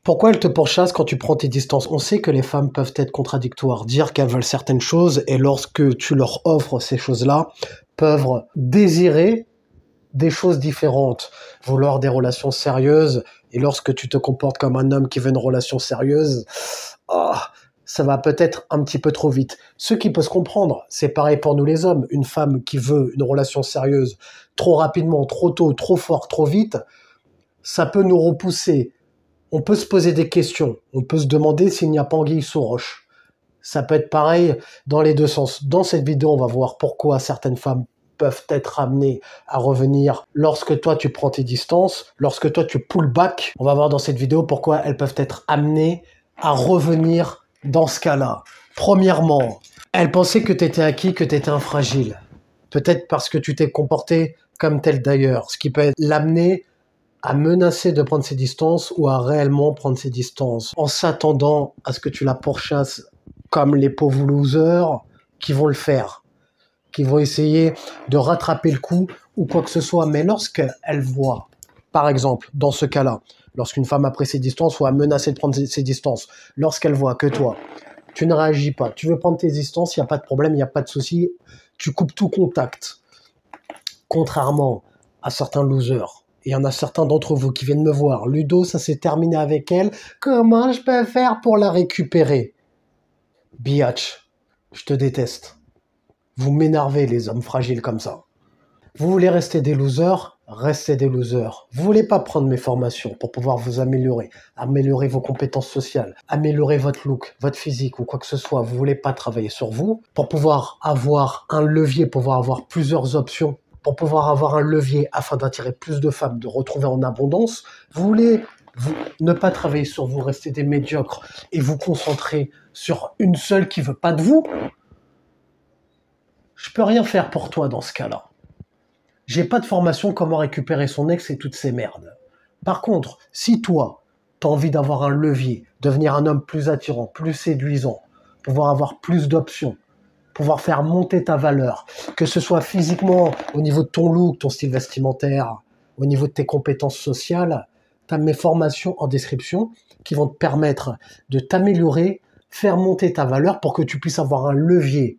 Pourquoi elles te pourchassent quand tu prends tes distances? On sait que les femmes peuvent être contradictoires, dire qu'elles veulent certaines choses et lorsque tu leur offres ces choses-là, peuvent désirer des choses différentes, vouloir des relations sérieuses et lorsque tu te comportes comme un homme qui veut une relation sérieuse, ah, ça va peut-être un petit peu trop vite. Ce qui peut se comprendre, c'est pareil pour nous les hommes. Une femme qui veut une relation sérieuse trop rapidement, trop tôt, trop fort, trop vite, ça peut nous repousser. On peut se poser des questions. On peut se demander s'il n'y a pas anguille sous roche. Ça peut être pareil dans les deux sens. Dans cette vidéo, on va voir pourquoi certaines femmes peuvent être amenées à revenir lorsque toi tu prends tes distances, lorsque toi tu pull back. On va voir dans cette vidéo pourquoi elles peuvent être amenées à revenir dans ce cas-là. Premièrement, elles pensaient que tu étais acquis, que tu étais un fragile. Peut-être parce que tu t'es comporté comme tel d'ailleurs, ce qui peut l'amener à menacer de prendre ses distances ou à réellement prendre ses distances en s'attendant à ce que tu la pourchasses comme les pauvres losers qui vont le faire, qui vont essayer de rattraper le coup ou quoi que ce soit. Mais lorsqu'elle voit, par exemple, dans ce cas-là, lorsqu'une femme a pris ses distances ou a menacé de prendre ses distances, lorsqu'elle voit que toi, tu ne réagis pas, tu veux prendre tes distances, il n'y a pas de problème, il n'y a pas de souci, tu coupes tout contact. Contrairement à certains losers. Il y en a certains d'entre vous qui viennent me voir. Ludo, ça s'est terminé avec elle. Comment je peux faire pour la récupérer? Biatch, je te déteste. Vous m'énervez, les hommes fragiles comme ça. Vous voulez rester des losers? Restez des losers. Vous voulez pas prendre mes formations pour pouvoir vous améliorer, améliorer vos compétences sociales, améliorer votre look, votre physique ou quoi que ce soit. Vous voulez pas travailler sur vous pour pouvoir avoir un levier, pour pouvoir avoir plusieurs options, pour pouvoir avoir un levier afin d'attirer plus de femmes, de retrouver en abondance. Vous voulez ne pas travailler sur vous, rester des médiocres et vous concentrer sur une seule qui veut pas de vous. Je peux rien faire pour toi dans ce cas-là. J'ai pas de formation comment récupérer son ex et toutes ces merdes. Par contre, si toi, t'as envie d'avoir un levier, devenir un homme plus attirant, plus séduisant, pouvoir avoir plus d'options, pouvoir faire monter ta valeur, que ce soit physiquement au niveau de ton look, ton style vestimentaire, au niveau de tes compétences sociales, tu as mes formations en description qui vont te permettre de t'améliorer, faire monter ta valeur pour que tu puisses avoir un levier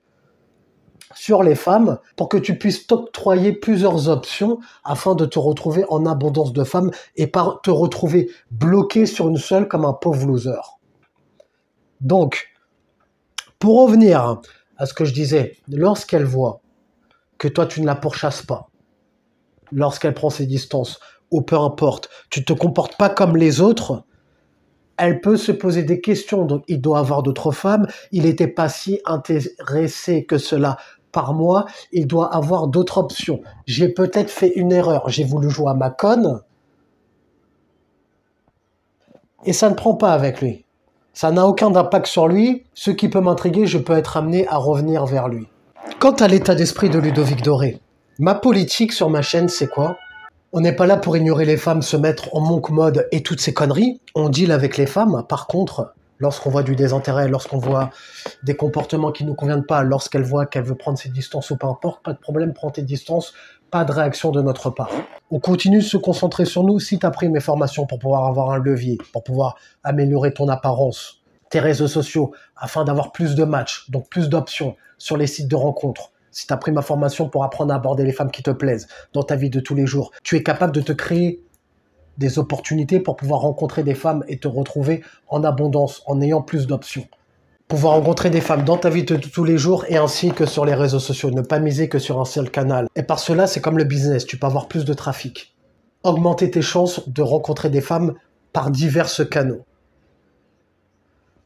sur les femmes, pour que tu puisses t'octroyer plusieurs options afin de te retrouver en abondance de femmes et pas te retrouver bloqué sur une seule comme un pauvre loser. Donc, pour revenir à ce que je disais, lorsqu'elle voit que toi tu ne la pourchasses pas, lorsqu'elle prend ses distances, ou peu importe, tu ne te comportes pas comme les autres, elle peut se poser des questions. Donc il doit avoir d'autres femmes, il n'était pas si intéressé que cela par moi, il doit avoir d'autres options. J'ai peut-être fait une erreur, j'ai voulu jouer à ma conne, et ça ne prend pas avec lui. Ça n'a aucun impact sur lui. Ce qui peut m'intriguer, je peux être amené à revenir vers lui. Quant à l'état d'esprit de Ludovic Doré, ma politique sur ma chaîne, c'est quoi? On n'est pas là pour ignorer les femmes, se mettre en monk mode et toutes ces conneries. On deal avec les femmes. Par contre, lorsqu'on voit du désintérêt, lorsqu'on voit des comportements qui ne nous conviennent pas, lorsqu'elle voit qu'elle veut prendre ses distances ou peu importe, pas de problème, prends tes distances, pas de réaction de notre part. On continue de se concentrer sur nous. Si tu as pris mes formations pour pouvoir avoir un levier, pour pouvoir améliorer ton apparence, tes réseaux sociaux, afin d'avoir plus de matchs, donc plus d'options sur les sites de rencontres, si tu as pris ma formation pour apprendre à aborder les femmes qui te plaisent dans ta vie de tous les jours, tu es capable de te créer des opportunités pour pouvoir rencontrer des femmes et te retrouver en abondance, en ayant plus d'options. Pouvoir rencontrer des femmes dans ta vie de tous les jours et ainsi que sur les réseaux sociaux. Ne pas miser que sur un seul canal. Et par cela, c'est comme le business, tu peux avoir plus de trafic. Augmenter tes chances de rencontrer des femmes par divers canaux.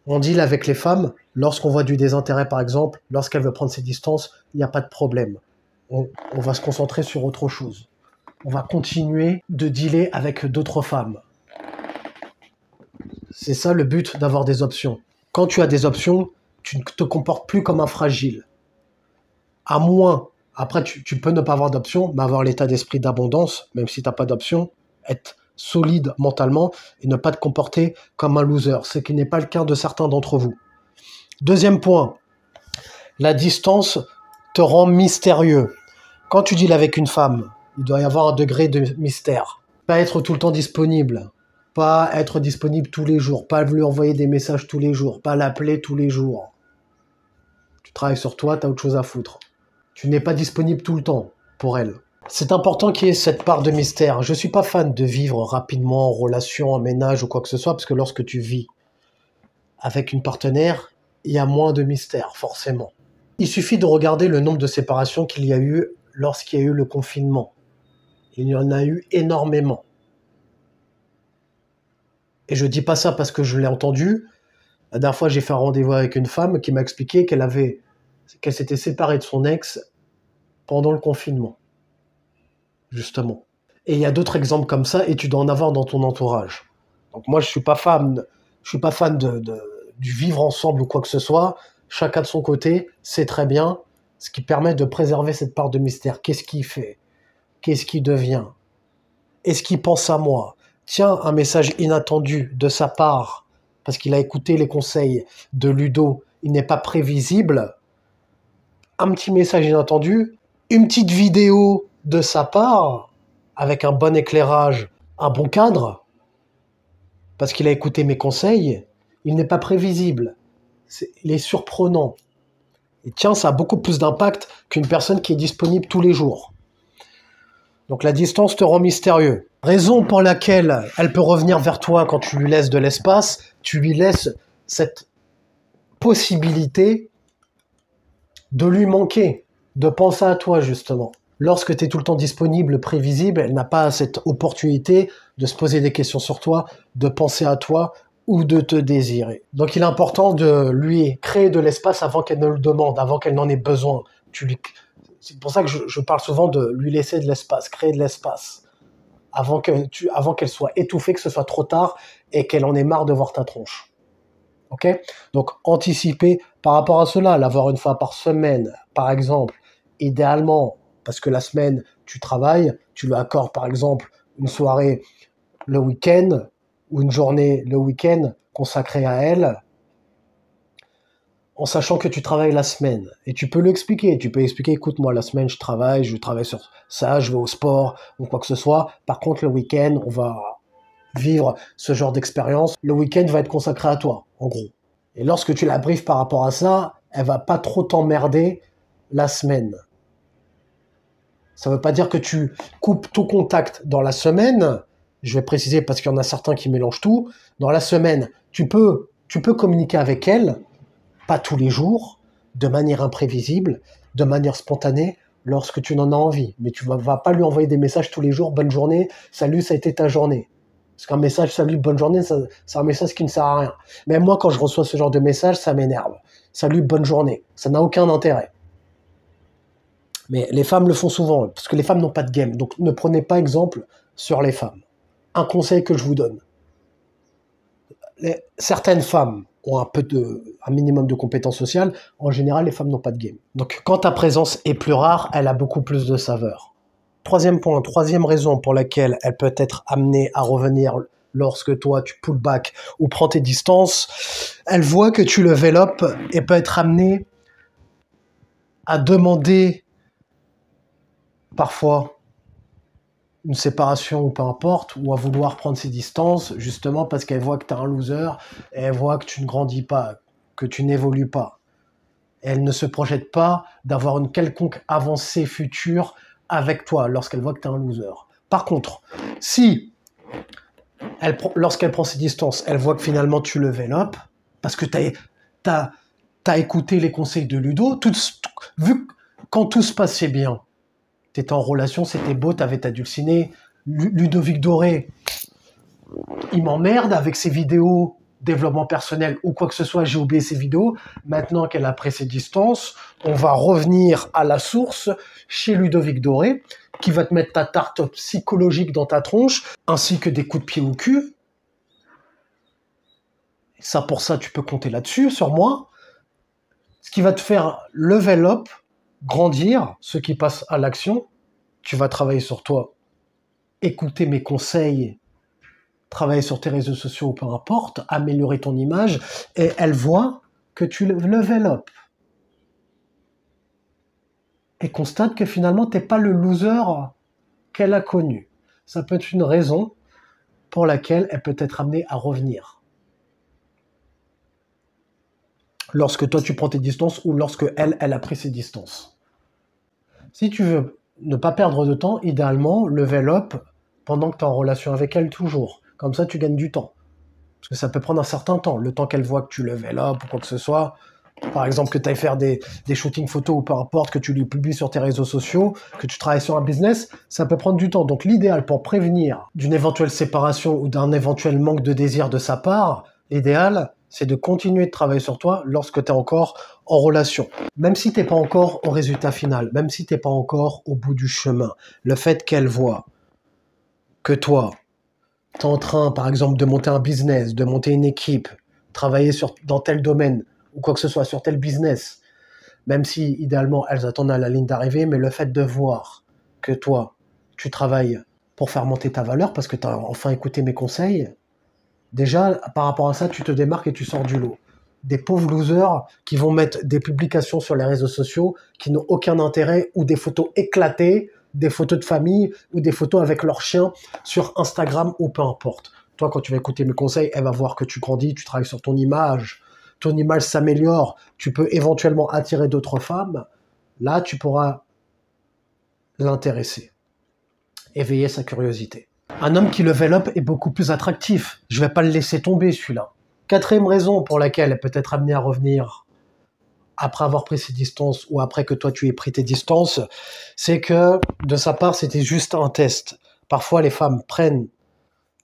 On deal avec les femmes, lorsqu'on voit du désintérêt par exemple, lorsqu'elle veut prendre ses distances, il n'y a pas de problème. On va se concentrer sur autre chose. On va continuer de dealer avec d'autres femmes. C'est ça le but d'avoir des options. Quand tu as des options, tu ne te comportes plus comme un fragile. À moins, après tu peux ne pas avoir d'options, mais avoir l'état d'esprit d'abondance, même si tu n'as pas d'options, être solide mentalement et ne pas te comporter comme un loser, ce qui n'est pas le cas de certains d'entre vous. Deuxième point, la distance te rend mystérieux. Quand tu deals avec une femme, il doit y avoir un degré de mystère. Pas être tout le temps disponible pas être disponible tous les jours, pas lui envoyer des messages tous les jours, pas l'appeler tous les jours. Tu travailles sur toi, t'as autre chose à foutre. Tu n'es pas disponible tout le temps pour elle. C'est important qu'il y ait cette part de mystère. Je suis pas fan de vivre rapidement en relation, en ménage ou quoi que ce soit, parce que lorsque tu vis avec une partenaire, il y a moins de mystère, forcément. Il suffit de regarder le nombre de séparations qu'il y a eu lorsqu'il y a eu le confinement. Il y en a eu énormément. Et je dis pas ça parce que je l'ai entendu. La dernière fois, j'ai fait un rendez-vous avec une femme qui m'a expliqué qu'elle s'était séparée de son ex pendant le confinement, justement. Et il y a d'autres exemples comme ça, et tu dois en avoir dans ton entourage. Donc moi, je suis pas fan du vivre ensemble ou quoi que ce soit. Chacun de son côté, c'est très bien, ce qui permet de préserver cette part de mystère. Qu'est-ce qu'il fait? Qu'est-ce qu'il devient? Est-ce qu'il pense à moi? Tiens, un message inattendu de sa part, parce qu'il a écouté les conseils de Ludo, il n'est pas prévisible. Un petit message inattendu, une petite vidéo de sa part, avec un bon éclairage, un bon cadre, parce qu'il a écouté mes conseils, il n'est pas prévisible. Il est surprenant. Et tiens, ça a beaucoup plus d'impact qu'une personne qui est disponible tous les jours. Donc la distance te rend mystérieux. Raison pour laquelle elle peut revenir vers toi quand tu lui laisses de l'espace, tu lui laisses cette possibilité de lui manquer, de penser à toi justement. Lorsque tu es tout le temps disponible, prévisible, elle n'a pas cette opportunité de se poser des questions sur toi, de penser à toi ou de te désirer. Donc il est important de lui créer de l'espace avant qu'elle ne le demande, avant qu'elle n'en ait besoin. C'est pour ça que je parle souvent de lui laisser de l'espace, créer de l'espace, avant qu'elle soit étouffée, que ce soit trop tard et qu'elle en ait marre de voir ta tronche. Ok? Donc anticiper par rapport à cela, l'avoir une fois par semaine, par exemple, idéalement, parce que la semaine, tu travailles, tu lui accordes par exemple une soirée le week-end ou une journée le week-end consacrée à elle, en sachant que tu travailles la semaine. Et tu peux l'expliquer. Tu peux expliquer, écoute, moi, la semaine, je travaille sur ça, je vais au sport ou quoi que ce soit. Par contre, le week-end, on va vivre ce genre d'expérience. Le week-end va être consacré à toi, en gros. Et lorsque tu la briefes par rapport à ça, elle va pas trop t'emmerder la semaine. Ça veut pas dire que tu coupes tout contact dans la semaine. Je vais préciser parce qu'il y en a certains qui mélangent tout. Dans la semaine, tu peux communiquer avec elle, pas tous les jours, de manière imprévisible, de manière spontanée, lorsque tu n'en as envie. Mais tu vas pas lui envoyer des messages tous les jours, bonne journée, salut, ça a été ta journée. Parce qu'un message, salut, bonne journée, c'est un message qui ne sert à rien. Même moi, quand je reçois ce genre de message, ça m'énerve. Salut, bonne journée. Ça n'a aucun intérêt. Mais les femmes le font souvent, parce que les femmes n'ont pas de game. Donc ne prenez pas exemple sur les femmes. Un conseil que je vous donne. Certaines femmes ont un minimum de compétences sociales. En général, les femmes n'ont pas de game. Donc quand ta présence est plus rare, elle a beaucoup plus de saveur. Troisième point, troisième raison pour laquelle elle peut être amenée à revenir lorsque toi tu pull back ou prends tes distances, elle voit que tu level up et peut être amenée à demander parfois une séparation ou peu importe, ou à vouloir prendre ses distances, justement parce qu'elle voit que tu es un loser, et elle voit que tu ne grandis pas, que tu n'évolues pas. Et elle ne se projette pas d'avoir une quelconque avancée future avec toi lorsqu'elle voit que tu es un loser. Par contre, si lorsqu'elle prend ses distances, elle voit que finalement tu level up, parce que t'as écouté les conseils de Ludo, vu que quand tout se passait bien, t'étais en relation, c'était beau, t'avais ta dulcinée, Ludovic Doré, il m'emmerde avec ses vidéos développement personnel ou quoi que ce soit, j'ai oublié ses vidéos. Maintenant qu'elle a pris ses distances, on va revenir à la source chez Ludovic Doré, qui va te mettre ta tarte psychologique dans ta tronche, ainsi que des coups de pied au cul. Ça, pour ça, tu peux compter là-dessus, sur moi. Ce qui va te faire level up, grandir, ce qui passe à l'action. Tu vas travailler sur toi, écouter mes conseils, travailler sur tes réseaux sociaux, peu importe, améliorer ton image, et elle voit que tu level up. Et constate que finalement, t'es pas le loser qu'elle a connu. Ça peut être une raison pour laquelle elle peut être amenée à revenir. Lorsque toi tu prends tes distances ou lorsque elle a pris ses distances. Si tu veux ne pas perdre de temps, idéalement, level up pendant que tu es en relation avec elle toujours. Comme ça, tu gagnes du temps. Parce que ça peut prendre un certain temps. Le temps qu'elle voit que tu level up ou quoi que ce soit. Par exemple, que tu ailles faire des shootings photos ou peu importe, que tu les publies sur tes réseaux sociaux, que tu travailles sur un business, ça peut prendre du temps. Donc l'idéal pour prévenir d'une éventuelle séparation ou d'un éventuel manque de désir de sa part, l'idéal, c'est de continuer de travailler sur toi lorsque tu es encore en relation. Même si tu n'es pas encore au résultat final, même si tu n'es pas encore au bout du chemin, le fait qu'elle voit que toi, tu es en train, par exemple, de monter un business, de monter une équipe, travailler dans tel domaine, ou quoi que ce soit, sur tel business, même si, idéalement, elles attendent à la ligne d'arrivée, mais le fait de voir que toi, tu travailles pour faire monter ta valeur, parce que tu as enfin écouté mes conseils, déjà, par rapport à ça, tu te démarques et tu sors du lot. Des pauvres losers qui vont mettre des publications sur les réseaux sociaux qui n'ont aucun intérêt, ou des photos éclatées, des photos de famille, ou des photos avec leur chien sur Instagram, ou peu importe. Toi, quand tu vas écouter mes conseils, elle va voir que tu grandis, tu travailles sur ton image s'améliore, tu peux éventuellement attirer d'autres femmes, là, tu pourras l'intéresser, éveiller sa curiosité. Un homme qui level up est beaucoup plus attractif. Je vais pas le laisser tomber, celui-là. Quatrième raison pour laquelle elle peut être amenée à revenir après avoir pris ses distances ou après que toi tu aies pris tes distances, c'est que de sa part, c'était juste un test. Parfois, les femmes prennent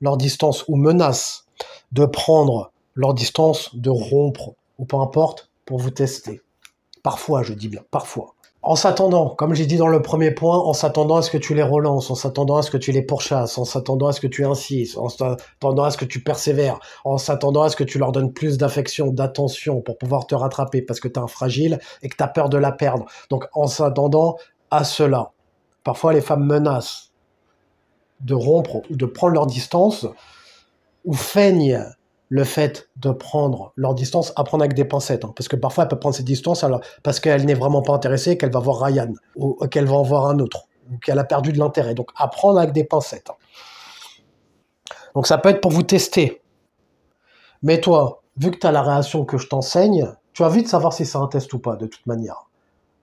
leur distance ou menacent de prendre leur distance, de rompre, ou peu importe, pour vous tester. Parfois, je dis bien, parfois. En s'attendant, comme j'ai dit dans le premier point, en s'attendant à ce que tu les relances, en s'attendant à ce que tu les pourchasses, en s'attendant à ce que tu insistes, en s'attendant à ce que tu persévères, en s'attendant à ce que tu leur donnes plus d'affection, d'attention pour pouvoir te rattraper parce que tu es un fragile et que tu as peur de la perdre. Donc, en s'attendant à cela, parfois les femmes menacent de rompre ou de prendre leur distance ou feignent le fait de prendre leur distance, à prendre avec des pincettes. Parce que parfois, elle peut prendre ses distances alors, parce qu'elle n'est vraiment pas intéressée, qu'elle va voir Ryan, ou qu'elle va en voir un autre, ou qu'elle a perdu de l'intérêt. Donc, à prendre avec des pincettes. Donc, ça peut être pour vous tester. Mais toi, vu que tu as la réaction que je t'enseigne, tu vas vite savoir si c'est un test ou pas, de toute manière.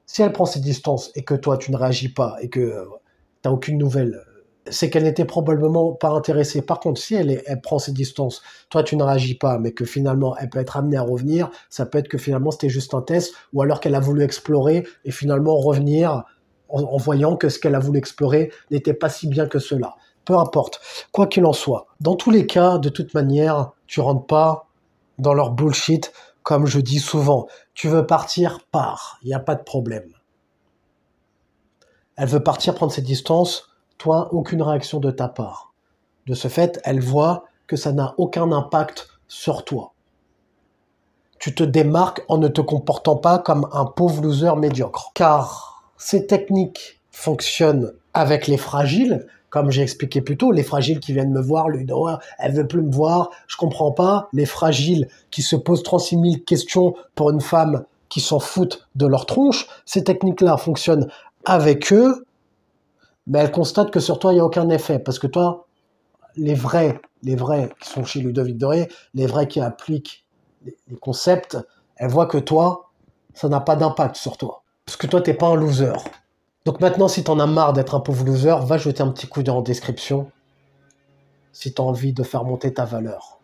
Si elle prend ses distances et que toi, tu ne réagis pas et que tu n'as aucune nouvelle, c'est qu'elle n'était probablement pas intéressée. Par contre, si elle prend ses distances, toi tu ne réagis pas, mais que finalement elle peut être amenée à revenir, ça peut être que finalement c'était juste un test, ou alors qu'elle a voulu explorer et finalement revenir en voyant que ce qu'elle a voulu explorer n'était pas si bien que cela. Peu importe. Quoi qu'il en soit, dans tous les cas, de toute manière, tu rentres pas dans leur bullshit, comme je dis souvent. Tu veux partir, pars. Il n'y a pas de problème. Elle veut partir prendre ses distances, toi, aucune réaction de ta part. De ce fait, elle voit que ça n'a aucun impact sur toi. Tu te démarques en ne te comportant pas comme un pauvre loser médiocre. Car ces techniques fonctionnent avec les fragiles, comme j'ai expliqué plus tôt, les fragiles qui viennent me voir, Ludo, elle veut plus me voir, je comprends pas. Les fragiles qui se posent 36 000 questions pour une femme qui s'en foutent de leur tronche, ces techniques-là fonctionnent avec eux, mais elle constate que sur toi, il n'y a aucun effet. Parce que toi, les vrais qui sont chez Ludovic Doré, les vrais qui appliquent les concepts, elle voit que toi, ça n'a pas d'impact sur toi. Parce que toi, t'es pas un loser. Donc maintenant, si t'en as marre d'être un pauvre loser, va jeter un petit coup d'œil en description si t'as envie de faire monter ta valeur.